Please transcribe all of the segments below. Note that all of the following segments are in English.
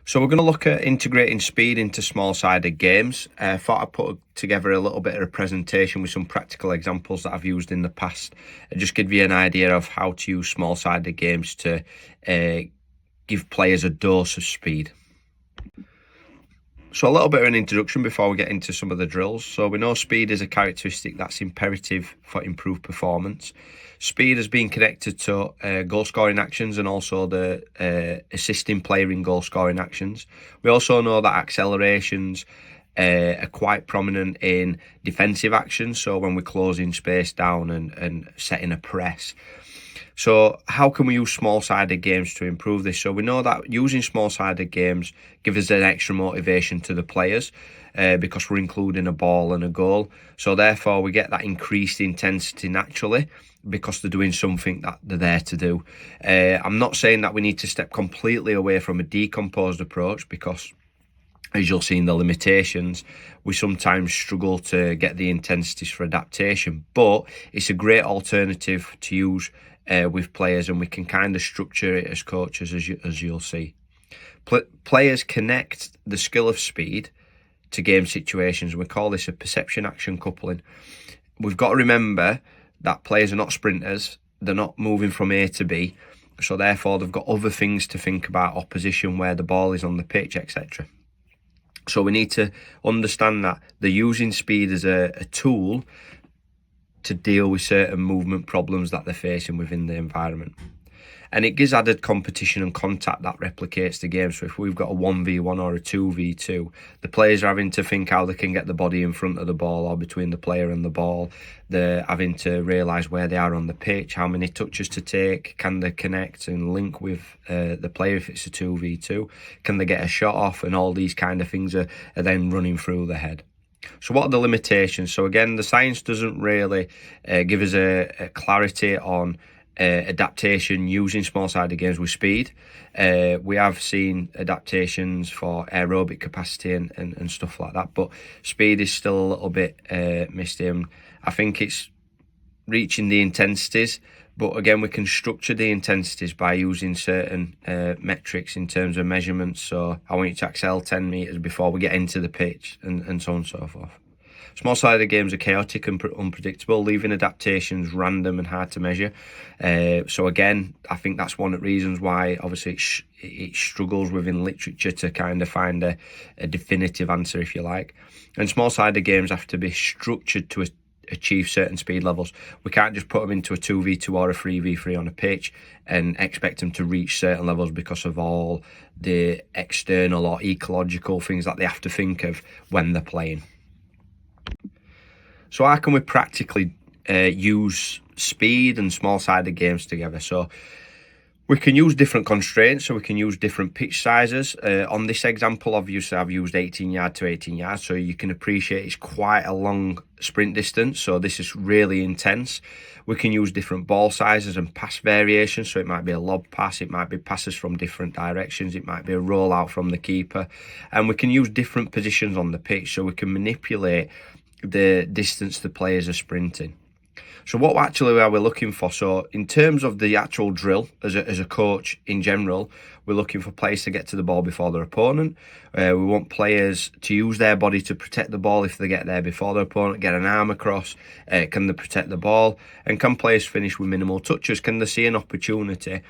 So we're going to look at integrating speed into small-sided games. I thought I'd put together a little bit of a presentation with some practical examples that I've used in the past and just give you an idea of how to use small-sided games to give players a dose of speed. So a little bit of an introduction before we get into some of the drills. So we know speed is a characteristic that's imperative for improved performance. Speed has been connected to goal scoring actions and also the assisting player in goal scoring actions. We also know that accelerations are quite prominent in defensive actions. So when we're closing space down and setting a press. So how can we use small-sided games to improve this? So we know that using small-sided games gives us an extra motivation to the players because we're including a ball and a goal. So therefore we get that increased intensity naturally because they're doing something that they're there to do. I'm not saying that we need to step completely away from a decomposed approach because, as you'll see in the limitations, we sometimes struggle to get the intensities for adaptation, but it's a great alternative to use with players, and we can kind of structure it as coaches, as you'll see. Players connect the skill of speed to game situations. We call this a perception action coupling. We've got to remember that players are not sprinters. They're not moving from A to B. So therefore they've got other things to think about, opposition, where the ball is on the pitch, etc. So we need to understand that they're using speed as a tool to deal with certain movement problems that they're facing within the environment. And it gives added competition and contact that replicates the game. So if we've got a 1v1 or a 2v2, the players are having to think how they can get the body in front of the ball or between the player and the ball. They're having to realise where they are on the pitch, how many touches to take, can they connect and link with the player if it's a 2v2, can they get a shot off, and all these kind of things are then running through their head. So what are the limitations? So again, the science doesn't really give us a clarity on adaptation using small-sided games with speed. We have seen adaptations for aerobic capacity and stuff like that, but speed is still a little bit misty, and I think it's reaching the intensities. But again, we can structure the intensities by using certain metrics in terms of measurements. So I want you to excel 10 metres before we get into the pitch, and so on and so forth. Small-sided games are chaotic and unpredictable, leaving adaptations random and hard to measure. So again, I think that's one of the reasons why obviously it struggles within literature to kind of find a definitive answer, if you like. And small-sided games have to be structured to achieve certain speed levels. We can't just put them into a 2v2 or a 3v3 on a pitch and expect them to reach certain levels because of all the external or ecological things that they have to think of when they're playing. So how can we practically use speed and small-sided games together? So we can use different constraints, so we can use different pitch sizes. On this example, obviously, I've used 18 yard to 18 yards, so you can appreciate it's quite a long sprint distance, so this is really intense. We can use different ball sizes and pass variations, so it might be a lob pass, it might be passes from different directions, it might be a rollout from the keeper, and we can use different positions on the pitch, so we can manipulate the distance the players are sprinting. So what actually are we looking for? So in terms of the actual drill, as a coach in general, we're looking for players to get to the ball before their opponent. We want players to use their body to protect the ball if they get there before their opponent, get an arm across, can they protect the ball? And can players finish with minimal touches? Can they see an opportunity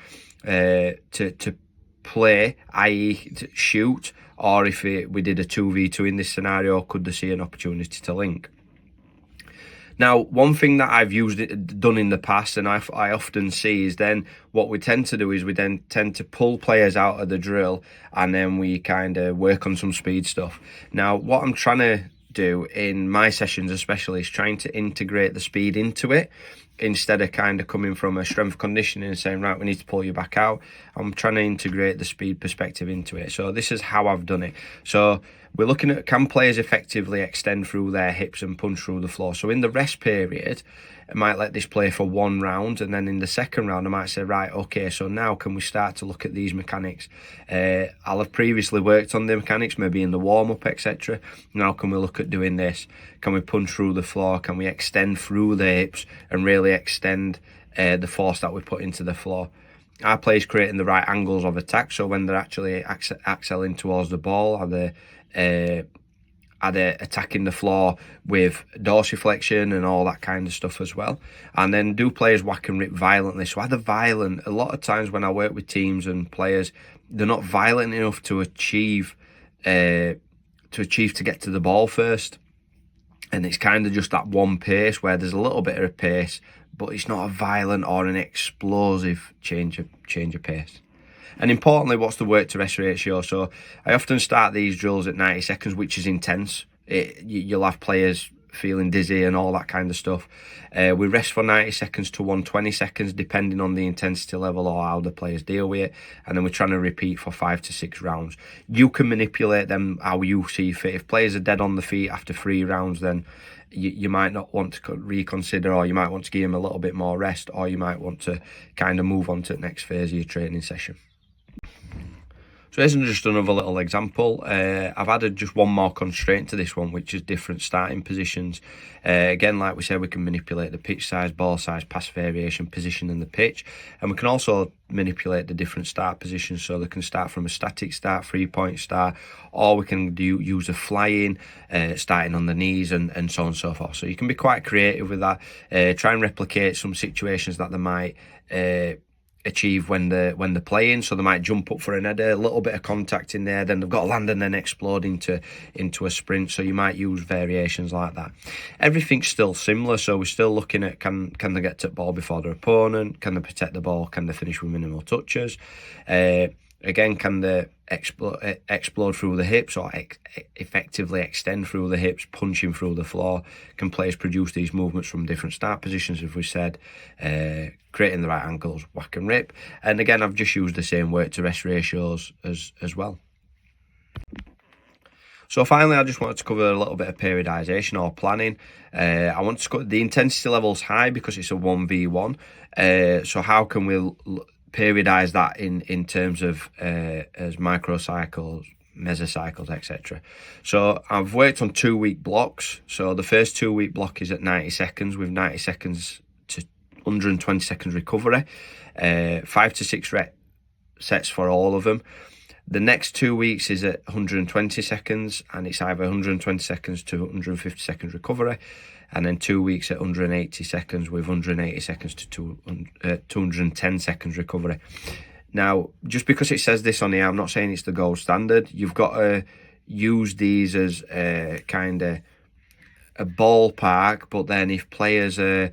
to play, i.e. to shoot? Or if we did a 2v2 in this scenario, could they see an opportunity to link? Now, one thing that I've done in the past, and I often see, is then what we tend to do is we then tend to pull players out of the drill, and then we kind of work on some speed stuff. Now, what I'm trying to do in my sessions especially is trying to integrate the speed into it, instead of kind of coming from a strength conditioning and saying, right, we need to pull you back out. I'm trying to integrate the speed perspective into it. So this is how I've done it. So we're looking at, can players effectively extend through their hips and punch through the floor? So in the rest period, I might let this play for one round, and then in the second round I might say, right, okay, so now can we start to look at these mechanics? I'll have previously worked on the mechanics, maybe in the warm-up, etc. Now can we look at doing this? Can we punch through the floor? Can we extend through the hips and really extend the force that we put into the floor? Are players creating the right angles of attack? So when they're actually excelling towards the ball, are they attacking the floor with dorsiflexion and all that kind of stuff as well? And then do players whack and rip violently? So are they violent? A lot of times when I work with teams and players, they're not violent enough to achieve to get to the ball first. And it's kind of just that one pace where there's a little bit of a pace, but it's not a violent or an explosive change of pace. And importantly, what's the work to rest ratio? So I often start these drills at 90 seconds, which is intense. You'll have players feeling dizzy and all that kind of stuff. We rest for 90 seconds to 120 seconds, depending on the intensity level or how the players deal with it. And then we're trying to repeat for 5 to 6 rounds. You can manipulate them how you see fit. If players are dead on the feet after 3 rounds, then you might not want to reconsider, or you might want to give them a little bit more rest, or you might want to kind of move on to the next phase of your training session. So here's just another little example. I've added just one more constraint to this one, which is different starting positions. Again, like we said, we can manipulate the pitch size, ball size, pass variation, position in the pitch. And we can also manipulate the different start positions. So they can start from a static start, 3-point start, or we can use a flying, starting on the knees and so on and so forth. So you can be quite creative with that. Try and replicate some situations that they might achieve when they're playing. So they might jump up for an header, a little bit of contact in there, then they've got to land and then explode into a sprint. So you might use variations like that. Everything's still similar, so we're still looking at can they get to the ball before their opponent, can they protect the ball, can they finish with minimal touches, again, can they explode through the hips or effectively extend through the hips, punching through the floor? Can players produce these movements from different start positions, as we said, creating the right angles, whack and rip? And again, I've just used the same work to rest ratios as well. So finally, I just wanted to cover a little bit of periodization or planning. I want to cover the intensity levels high because it's a 1v1. So how can we periodize that in terms of as microcycles, mesocycles, etc. So I've worked on 2-week blocks. So the first 2-week block is at 90 seconds with 90 seconds to 120 seconds recovery, 5 to 6 sets for all of them. The next 2 weeks is at 120 seconds, and it's either 120 seconds to 150 seconds recovery, and then 2 weeks at 180 seconds with 180 seconds to 210 seconds recovery. Now, just because it says this on here, I'm not saying it's the gold standard. You've got to use these as kind of a ballpark, but then if players are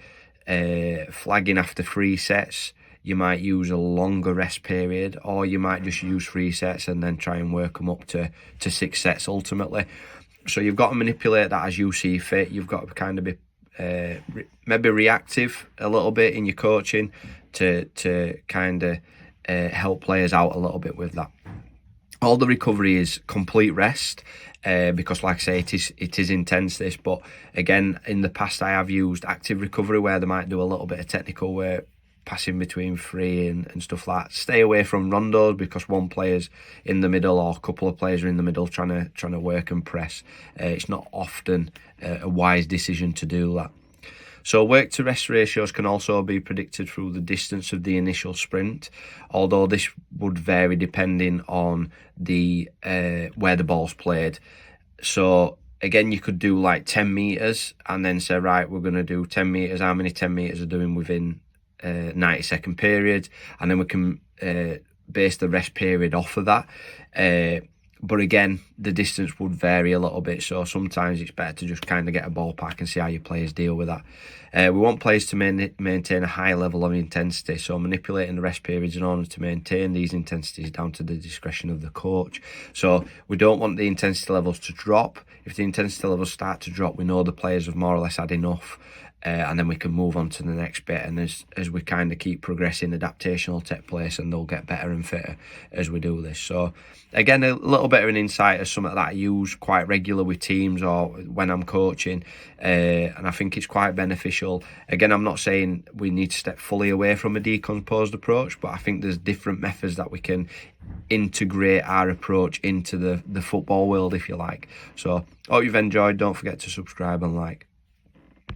flagging after 3 sets, you might use a longer rest period, or you might just use 3 sets and then try and work them up to 6 sets ultimately. So you've got to manipulate that as you see fit. You've got to kind of be maybe reactive a little bit in your coaching to kind of help players out a little bit with that. All the recovery is complete rest, because like I say, it is intense this, but again, in the past I have used active recovery where they might do a little bit of technical work, passing between 3 and stuff like that. Stay away from rondos because one player's in the middle or a couple of players are in the middle trying to work and press. It's not often a wise decision to do that. So work to rest ratios can also be predicted through the distance of the initial sprint, although this would vary depending on the where the ball's played. So again, you could do like 10 meters and then say, right, we're going to do 10 meters. How many 10 meters are doing within 90-second period, and then we can base the rest period off of that. But again, the distance would vary a little bit, so sometimes it's better to just kind of get a ballpark and see how your players deal with that. We want players to maintain a high level of intensity, so manipulating the rest periods in order to maintain these intensities down to the discretion of the coach. So we don't want the intensity levels to drop. If the intensity levels start to drop, we know the players have more or less had enough. And then we can move on to the next bit, and as we kind of keep progressing, adaptation will take place and they'll get better and fitter as we do this. So again, a little bit of an insight as something that I use quite regular with teams or when I'm coaching, and I think it's quite beneficial. Again, I'm not saying we need to step fully away from a decomposed approach, but I think there's different methods that we can integrate our approach into the football world, if you like. So hope you've enjoyed. Don't forget to subscribe and like.